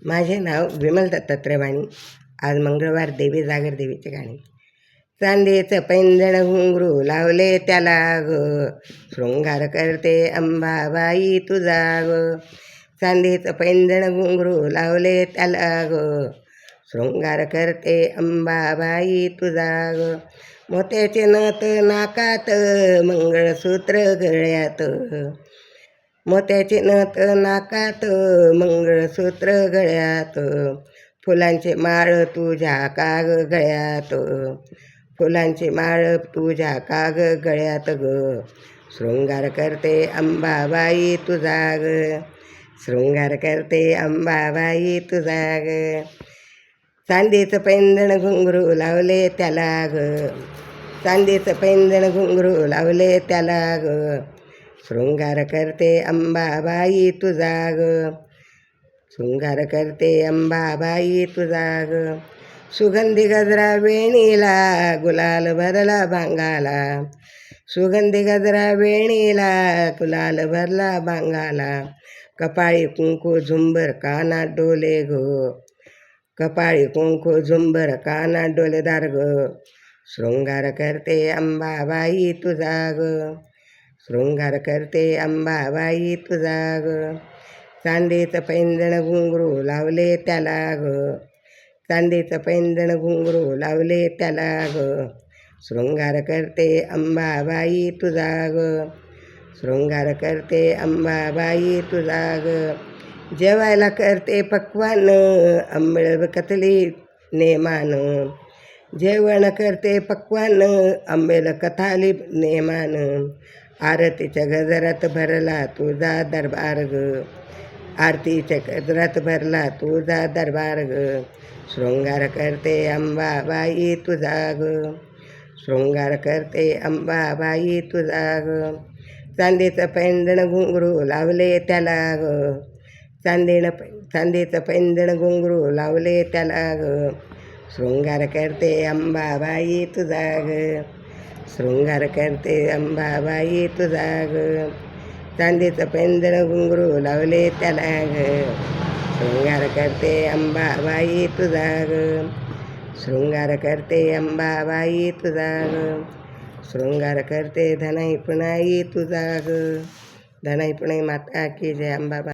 माझे नाव विमल दत्तात्रय वाणी. आज मंगळवार देवी जागर देवीचे गाणे. चांदीचं पैंजण घुंगरू लावले त्याला ग, शृंगार करते अंबाबाई तुझा ग. चांदीचं पैंजण घुंगरू लावले त्याला ग, शृंगार करते अंबाबाई तुझा ग. मोत्याचे नथ नाकात, मंगळसूत्र गळ्यात, मोत्याचे नथ नाकात, मंगळसूत्र गळ्यात, फुलांचे माळ तुझ्या काग गळ्यात, फुलांची माळ तुझ्या काग गळ्यात ग. शृंगार करते अंबाबाई तुझा ग, शृंगार करते अंबाबाई तुझा ग. चांदीचं पैंजण घुंगरू लावले त्याला ग, चांदीचं पैंजण घुंगरू लावले त्याला ग, शृंगार करते अंबाबाई तुझा ग, शृंगार करते अंबाबाई तुझा ग. सुगंधी गजरा वेणीला, गुलाल भरला भांगाला, सुगंधी गजरा वेणीला, गुलाल भरला भांगाला, कपाळी कुंकू झुंबर काना डोले ग, कपाळी कुंकू झुंबर काना डोलेदार ग. शृंगार करते अंबाबाई तुझा ग, शृंगार करते अंबाबाई तुझा ग. चांदीचं पैंजण घुंगरू लावले त्याला ग, चांदीचं पैंजण घुंगरू लावले त्याला ग, शृंगार करते अंबाबाई तुझा ग, शृंगार करते अंबाबाई तुझा ग. जेवायला करते पक्वान, आंबळ कथली नेमान, जेवण करते पक्वान, आंबेल कथाली नेमान, आरतीच्या गजरात भरला तुझा दरबार ग, आरतीच्या गजरात भरला तुझा दरबार ग. शृंगार करते अंबाबाई तुझा ग, शृंगार करते अंबाबाई तुझा ग. चांदीचं पैंजण घुंगरू लावले त्याला ग, चांदीचं पैंजण घुंगरू लावले त्याला ग, शृंगार करते अंबाबाई तुझा ग, शृंगार करते अंबाबाई तुझा ग. चांदीचं पैंजण घुंगरू लावले त्याला ग, शृंगार करते अंबाबाई तुझा ग, शृंगार करते अंबाबाई तुझा ग. शृंगार करते धनाई पुनाई तुझा ग. धनाई पुनाई माता की जय अंबाबाई.